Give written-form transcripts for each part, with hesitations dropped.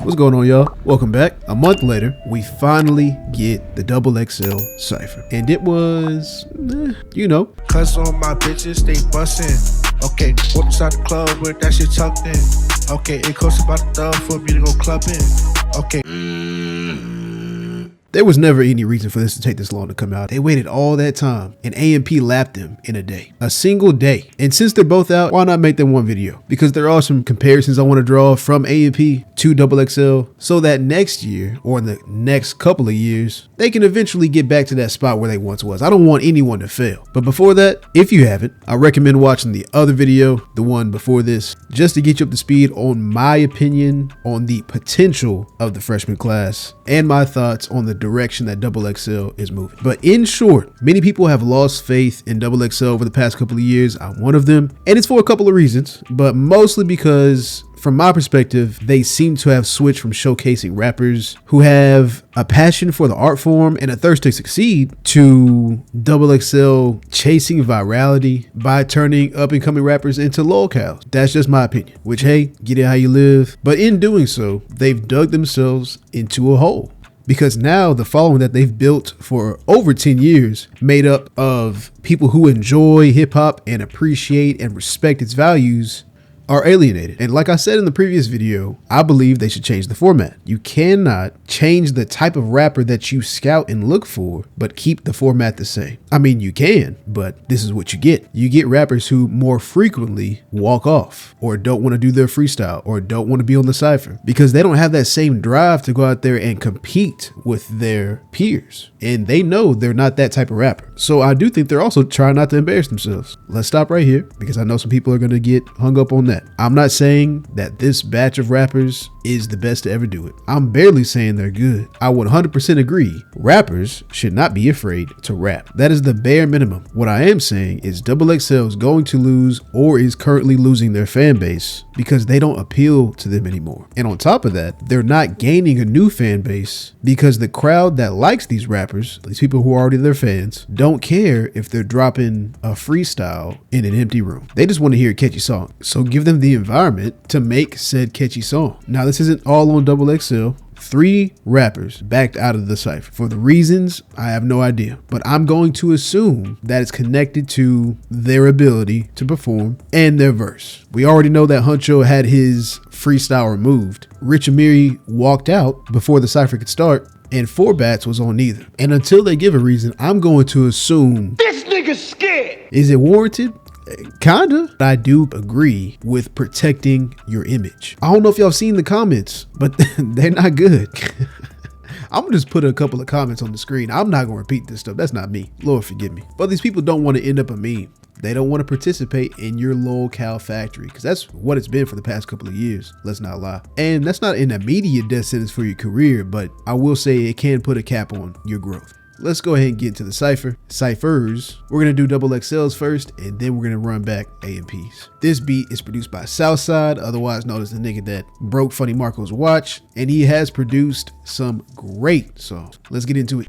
What's going on, y'all? Welcome back. A month later, we finally get the XXL cipher. And it was, Cuz on my bitches, they bustin'. Okay, walk inside the club with that shit tucked in. Okay, it costs about $1 for me to go clubbing. Okay. There was never any reason for this to take this long to come out. They waited all that time, and AMP lapped them in a day. A single day. And since they're both out, why not make them one video? Because there are some comparisons I want to draw from AMP to XXL, so that next year, or in the next couple of years, they can eventually get back to that spot where they once was. I don't want anyone to fail. But before that, if you haven't, I recommend watching the other video, the one before this, just to get you up to speed on my opinion on the potential of the freshman class and my thoughts on the direction that XXL is moving. But in short, many people have lost faith in XXL over the past couple of years. I'm one of them, and it's for a couple of reasons, but mostly because from my perspective, they seem to have switched from showcasing rappers who have a passion for the art form and a thirst to succeed to XXL chasing virality by turning up and coming rappers into lolcows. That's just my opinion, which, hey, get it how you live. But in doing so, they've dug themselves into a hole. Because now the following that they've built for over 10 years, made up of people who enjoy hip hop and appreciate and respect its values, are alienated. And like I said in the previous video, I believe they should change the format. You cannot change the type of rapper that you scout and look for, but keep the format the same. I mean, you can, but this is what you get. You get rappers who more frequently walk off or don't want to do their freestyle or don't want to be on the cipher because they don't have that same drive to go out there and compete with their peers. And they know they're not that type of rapper. So I do think they're also trying not to embarrass themselves. Let's stop right here because I know some people are going to get hung up on that. I'm not saying that this batch of rappers is the best to ever do it. I'm barely saying they're good. I would 100% agree. Rappers should not be afraid to rap. That is the bare minimum. What I am saying is XXL is going to lose or is currently losing their fan base because they don't appeal to them anymore. And on top of that, they're not gaining a new fan base because the crowd that likes these rappers, these people who are already their fans, don't care if they're dropping a freestyle in an empty room. They just want to hear a catchy song. So give them the environment to make said catchy song. Now, this isn't all on XXL. 3 rappers backed out of the cipher. For the reasons, I have no idea. But I'm going to assume that it's connected to their ability to perform and their verse. We already know that Huncho had his freestyle removed. Rich Amiri walked out before the cipher could start, and 4Bats was on neither. And until they give a reason, I'm going to assume This nigga's scared. Is it warranted? Kinda. I do agree with protecting your image. I don't know if y'all seen the comments, but they're not good. I'm gonna just put a couple of comments on the screen. I'm not gonna repeat this stuff. That's not me. Lord forgive me. But these people don't want to end up a meme. They don't want to participate in your lolcow factory because that's what it's been for the past couple of years. Let's not lie. And that's not an immediate death sentence for your career, but I will say it can put a cap on your growth. Let's go ahead and get into the ciphers. We're going to do XXLs first, and then we're going to run back AMPs. This beat is produced by Southside, otherwise known as the nigga that broke Funny Marco's watch, and he has produced some great songs. Let's get into it.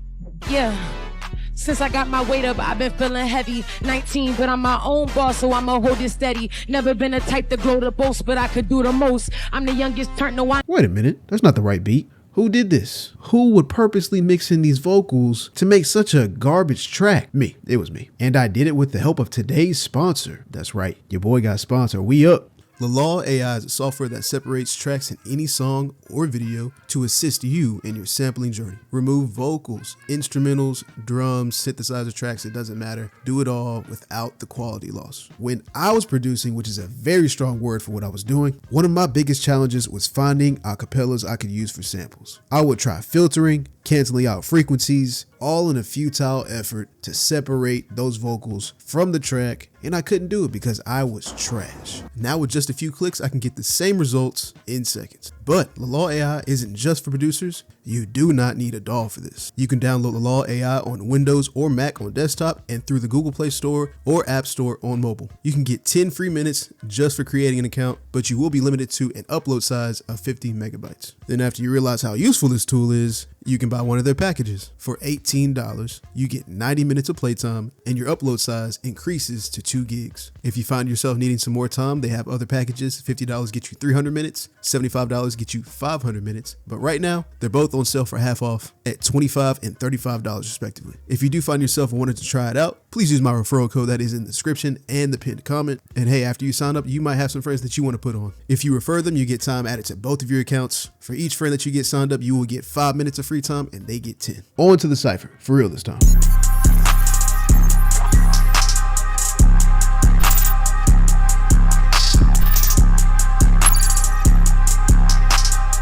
Yeah. Since I got my weight up, I've been feeling heavy. 19, but I'm my own boss, so I'ma hold it steady. Never been a type to grow the boast, but I could do the most. I'm the youngest, turned to one. Wait a minute, that's not the right beat. Who did this? Who would purposely mix in these vocals to make such a garbage track? Me. It was me. And I did it with the help of today's sponsor. That's right. Your boy got sponsored. We up. Lalal.ai is a software that separates tracks in any song or video to assist you in your sampling journey. Remove vocals, instrumentals, drums, synthesizer tracks, it doesn't matter. Do it all without the quality loss. When I was producing, which is a very strong word for what I was doing, one of my biggest challenges was finding acapellas I could use for samples. I would try filtering, canceling out frequencies, all in a futile effort to separate those vocals from the track, and I couldn't do it because I was trash. Now with just a few clicks, I can get the same results in seconds. But Lalal.ai isn't just for producers. You do not need a DAW for this. You can download Lalal.ai on Windows or Mac on desktop and through the Google Play Store or App Store on mobile. You can get 10 free minutes just for creating an account, but you will be limited to an upload size of 50 megabytes. Then after you realize how useful this tool is, you can buy one of their packages. For $18, you get 90 minutes of playtime and your upload size increases to 2 gigs. If you find yourself needing some more time, they have other packages. $50 get you 300 minutes, $75 get you 500 minutes. But right now, they're both on sale for half off at $25 and $35 respectively. If you do find yourself wanting to try it out, please use my referral code that is in the description and the pinned comment. And hey, after you sign up, you might have some friends that you want to put on. If you refer them, you get time added to both of your accounts. For each friend that you get signed up, you will get 5 minutes of free time and they get 10. On to the cipher, for real this time.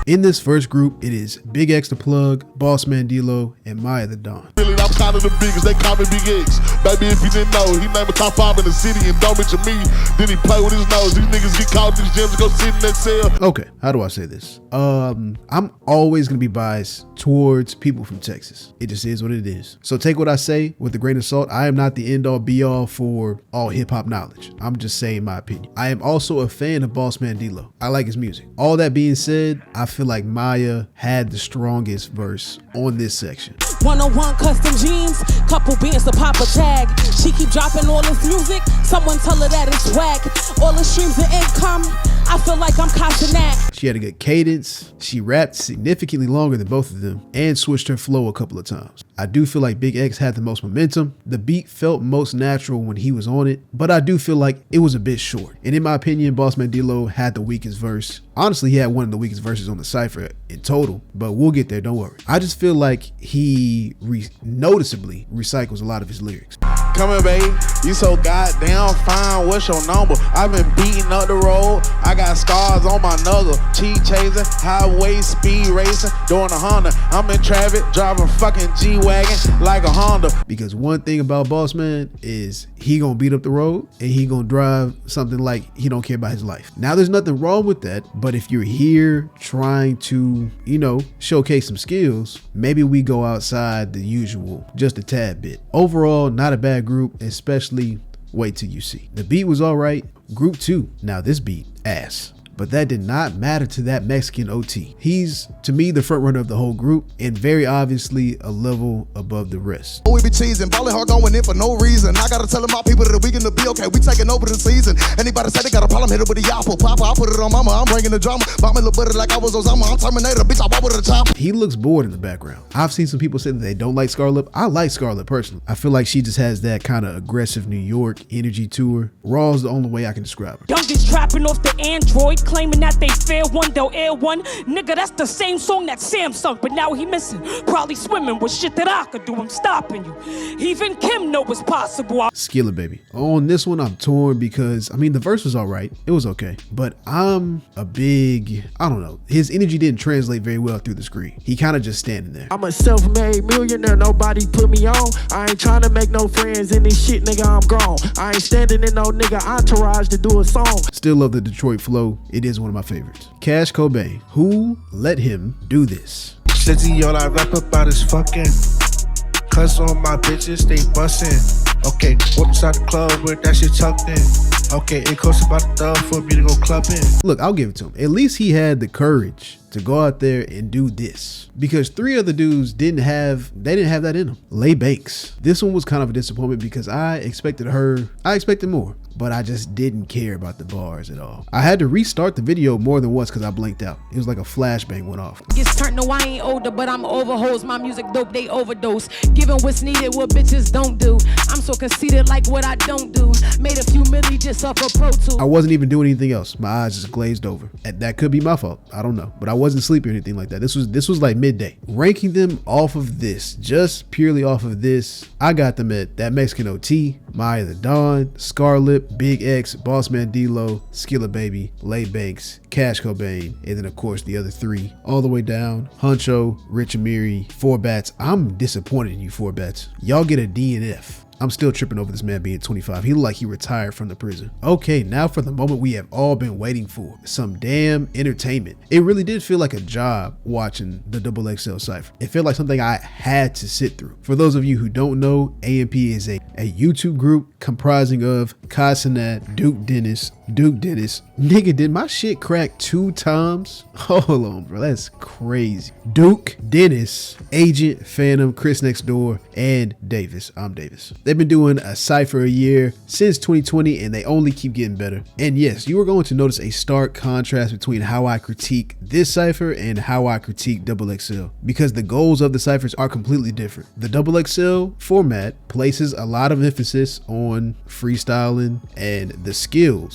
In this first group, it is Big X the Plug, Boss Man D-Lo, and Maya the Don. Really, I'm kind of the biggest, they call me Big X. Baby, if you didn't know, he named a top 5 in the city and don't mention me. Then he play with his nose. These niggas get caught in these gyms and go sit in that cell. Okay, how do I say this? I'm always gonna be biased towards people from Texas. It just is what it is. So take what I say with a grain of salt. I am not the end all be all for all hip hop knowledge. I'm just saying my opinion. I am also a fan of Boss Man D-Lo. I like his music. All that being said, I feel like Maya had the strongest verse on this section. 101 custom jeans, couple beans to pop a tag. She keep dropping all this music, someone tell her that it's whack. All the streams of income, I feel like I'm cashing that. She had a good cadence. She rapped significantly longer than both of them and switched her flow a couple of times. I do feel like Big X had the most momentum. The beat felt most natural when he was on it, but I do feel like it was a bit short. And in my opinion, Boss Man D-Lo had the weakest verse. Honestly, he had one of the weakest verses on the cipher in total, but we'll get there, don't worry. I just feel like he noticeably recycles a lot of his lyrics. Come here, baby. You so goddamn fine. What's your number? I've been beating up the road. I got scars on my knuckle. Cheat chasing, highway speed racing, doing a Honda. I'm in traffic, driving fucking G-Wagon like a Honda. Because one thing about Boss Man is he gonna beat up the road and he gonna drive something like he don't care about his life. Now, there's nothing wrong with that, but if you're here trying to, showcase some skills, maybe we go outside the usual just a tad bit. Overall, not a bad group, especially wait till you see. The beat was all right. Group 2, now this beat, ass. But that did not matter to that Mexican OT. He's, to me, the front runner of the whole group and very obviously a level above the rest. We be cheesing, ballin' hard going in for no reason. I gotta tell my people that we gonna be okay. We taking over the season. Anybody say they got a problem, hit it with the apple. Papa, I put it on mama. I'm bringing the drama. Mama look better like I was Osama. I'm Terminator, bitch. I walk with a chopper. He looks bored in the background. I've seen some people say that they don't like Scarlett. I like Scarlett personally. I feel like she just has that kind of aggressive New York energy to her. Raw is the only way I can describe her. Youngest trapping off the Android, claiming that they fair one, they'll air one. Nigga, that's the same song that Sam sung, but now he missing. Probably swimming with shit that I could do. I'm stopping you. Even Kim know it's possible. Skilla Baby. On this one, I'm torn because, the verse was all right. It was okay. But I'm a big, I don't know. His energy didn't translate very well through the screen. He kind of just standing there. I'm a self-made millionaire. Nobody put me on. I ain't trying to make no friends in this shit, nigga. I'm grown. I ain't standing in no nigga entourage to do a song. Still love the Detroit flow. It is one of my favorites. Cash Cobain. Who let him do this? Shitty, all I rap about is fucking. Cuz on my bitches, they bustin'. Okay, walk inside the club with that shit tucked in. Okay, it costs about $1 for me to go clubbing. Look, I'll give it to him. At least he had the courage to go out there and do this, because 3 other dudes didn't have that in them. Lay Banks. This one was kind of a disappointment because I expected more, but I just didn't care about the bars at all. I had to restart the video more than once because I blanked out. It was like a flashbang went off. Gets turned, no, I ain't older, but I'm over hoes. My music dope, they overdose. Giving what's needed, what bitches don't do. I'm so conceited, like what I don't do. Made a few milli just off a Pro Tool. I wasn't even doing anything else. My eyes just glazed over. And that could be my fault. I don't know. But I wasn't sleepy or anything like that. This was like midday. Ranking them off of this, just purely off of this, I got them at that Mexican OT, Maya the Don, Scarlett, Big X, Boss Man D-Lo, Skilla Baby, Lay Banks, Cash Cobain, and then of course the other 3 all the way down. Huncho, Rich Amiri, 4 Bats. I'm disappointed in you 4 Bats. Y'all get a D and F. I'm still tripping over this man being 25. He looked like he retired from the prison. Okay, now for the moment we have all been waiting for. Some damn entertainment. It really did feel like a job watching the XXL Cypher. It felt like something I had to sit through. For those of you who don't know, AMP is a YouTube group comprising of Kai Cenat, Duke Dennis. Nigga, did my shit crack 2 times? Hold on, bro. That's crazy. Duke, Dennis, Agent, Phantom, Chris Next Door, and Davis. I'm Davis. They've been doing a cipher a year since 2020 and they only keep getting better. And yes, you are going to notice a stark contrast between how I critique this cipher and how I critique XXL, because the goals of the ciphers are completely different. The XXL format places a lot of emphasis on freestyling and the skill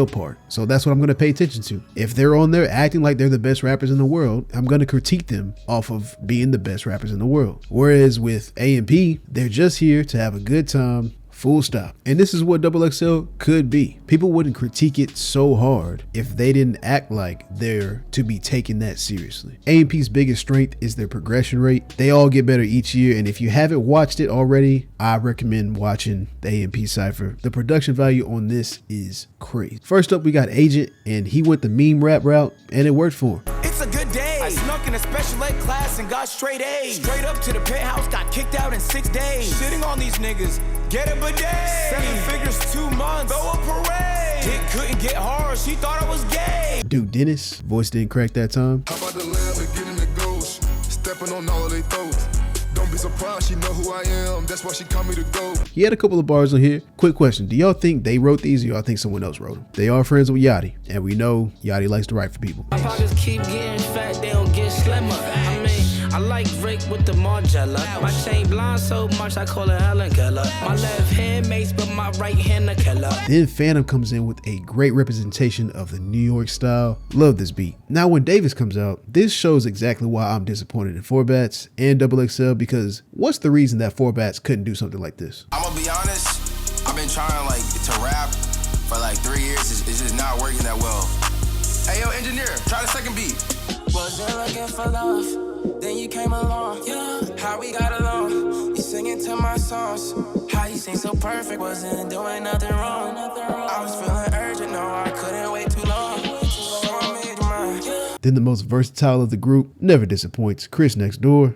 part. So that's what I'm going to pay attention to. If they're on there acting like they're the best rappers in the world, I'm going to critique them off of being the best rappers in the world. Whereas with A&P, they're just here to have a good time, full stop. And this is what XXL could be. People wouldn't critique it so hard if they didn't act like they're to be taken that seriously. A&P's biggest strength is their progression rate. They all get better each year, and if you haven't watched it already, I recommend watching the A&P cipher. The production value on this is crazy. First up, we got Agent, and he went the meme rap route, and it worked for him. It's a good day. I snuck in a special ed class and got straight A's. Straight up to the penthouse, got kicked out in 6 days. Sitting on these niggas, get a bidet. 7 figures, 2 months, throw a parade. Dick couldn't get hard, she thought I was gay. Dude, Dennis, voice didn't crack that time. How about the lamb and getting the ghost? Stepping on all they throats. Don't be surprised, she know who I am. That's why she call me the GOAT. He had a couple of bars on here. Quick question. Do y'all think they wrote these or y'all think someone else wrote them? They are friends with Yachty, and we know Yachty likes to write for people. My pockets keep getting fat, they don't get slimmer. I mean, I like Rick with the Margiela. My chain blind so much, I call it Helen Keller. My left hand mace, but my right hand a killer. Then Phantom comes in with a great representation of the New York style. Love this beat. Now when Davis comes out, this shows exactly why I'm disappointed in 4Bats and XXL, because what's the reason that 4Bats couldn't do something like this? I'm gonna be honest, I've been trying to rap for like 3 years. It's just not working that well. Hey yo, engineer, try the second beat. Wasn't looking for love, then you came along. Yeah, how we got along, you singing to my songs. How you sing so perfect, wasn't doing nothing wrong. I was feeling urgent, no, I couldn't wait too long. So I made mine. Then the most versatile of the group, never disappoints, Chris Next Door.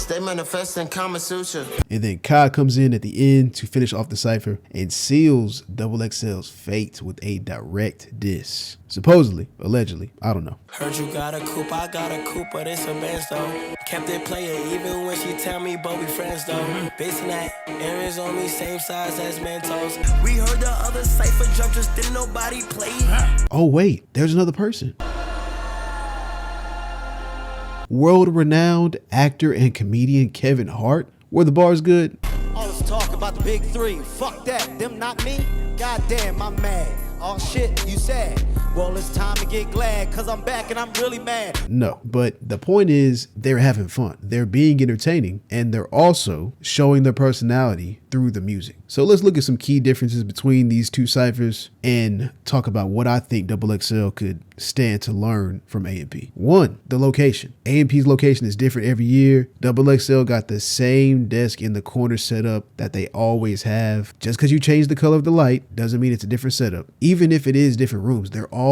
They manifest in Kama Sutra. And then Kai comes in at the end to finish off the cipher and seals XXL's fate with a direct diss. Supposedly, allegedly, I don't know. Heard you got a coupe, I got a coupe, but it's a Benz though. Kept it playing even when she tell me, but we friends though. Basing that, Aaron's on me, same size as Mentos. We heard the other cipher jump, just didn't nobody play. Oh wait, there's another person. World-renowned actor and comedian Kevin Hart. Were the bars good? All this talk about the big three, fuck that, them not me. Goddamn, I'm mad. Oh shit, you sad. Well, it's time to get glad, cause I'm back and I'm really mad. No, but the point is they're having fun. They're being entertaining, and they're also showing their personality through the music. So let's look at some key differences between these two ciphers and talk about what I think XXL could stand to learn from A&P. One, the location. A&P's location is different every year. XXL got the same desk in the corner setup that they always have. Just because you change the color of the light doesn't mean it's a different setup. Even if it is different rooms, they're all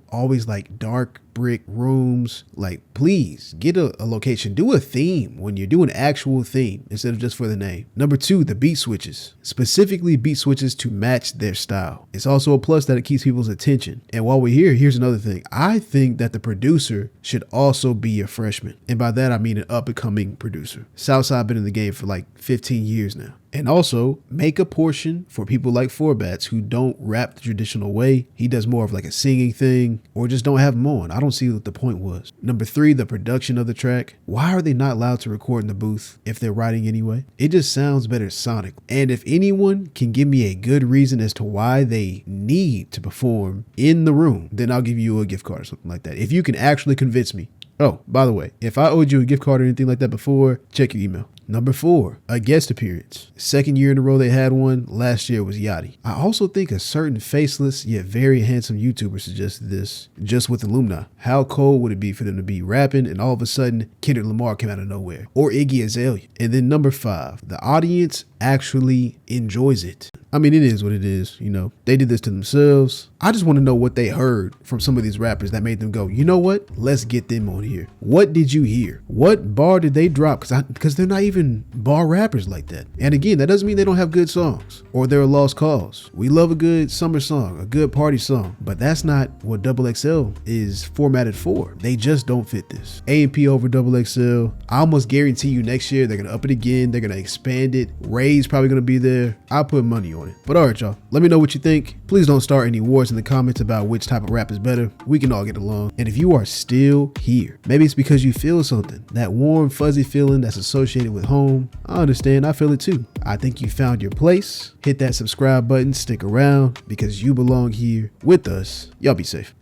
always like dark brick rooms. Like, please get a location. Do a theme when you're doing actual theme instead of just for the name. Number two, the beat switches. Specifically beat switches to match their style. It's also a plus that it keeps people's attention. And while we're here, here's another thing. I think that the producer should also be a freshman. And by that, I mean an up-and-coming producer. Southside been in the game for like 15 years now. And also make a portion for people like 4Bats who don't rap the traditional way. He does more of like a singing thing, or just don't have him on. I don't see what the point was. Number three, the production of the track. Why are they not allowed to record in the booth if they're writing anyway? It just sounds better sonic. And if anyone can give me a good reason as to why they need to perform in the room, then I'll give you a gift card or something like that. If you can actually convince me. Oh, by the way, if I owed you a gift card or anything like that before, check your email. Number four, a guest appearance. Second year in a row they had one. Last year was Yachty. I also think a certain faceless yet very handsome YouTuber suggested this just with Illumina. How cold would it be for them to be rapping and all of a sudden Kendrick Lamar came out of nowhere? Or Iggy Azalea. And then number five, the audience actually enjoys it. I mean, it is what it is, you know. They did this to themselves. I just want to know what they heard from some of these rappers that made them go, you know what? Let's get them on here. What did you hear? What bar did they drop? Because they're not even bar rappers like that. And again, that doesn't mean they don't have good songs or they're a lost cause. We love a good summer song, a good party song, but that's not what XXL is formatted for. They just don't fit this. A&P over XXL. I almost guarantee you next year they're going to up it again. They're going to expand it. Ray's probably going to be there. I'll put money on it. But all right, y'all, let me know what you think. Please don't start any wars in the comments about which type of rap is better. We can all get along. And if you are still here, maybe it's because you feel something, that warm, fuzzy feeling that's associated with home. I understand. I feel it too. I think you found your place. Hit that subscribe button. Stick around because you belong here with us. Y'all be safe.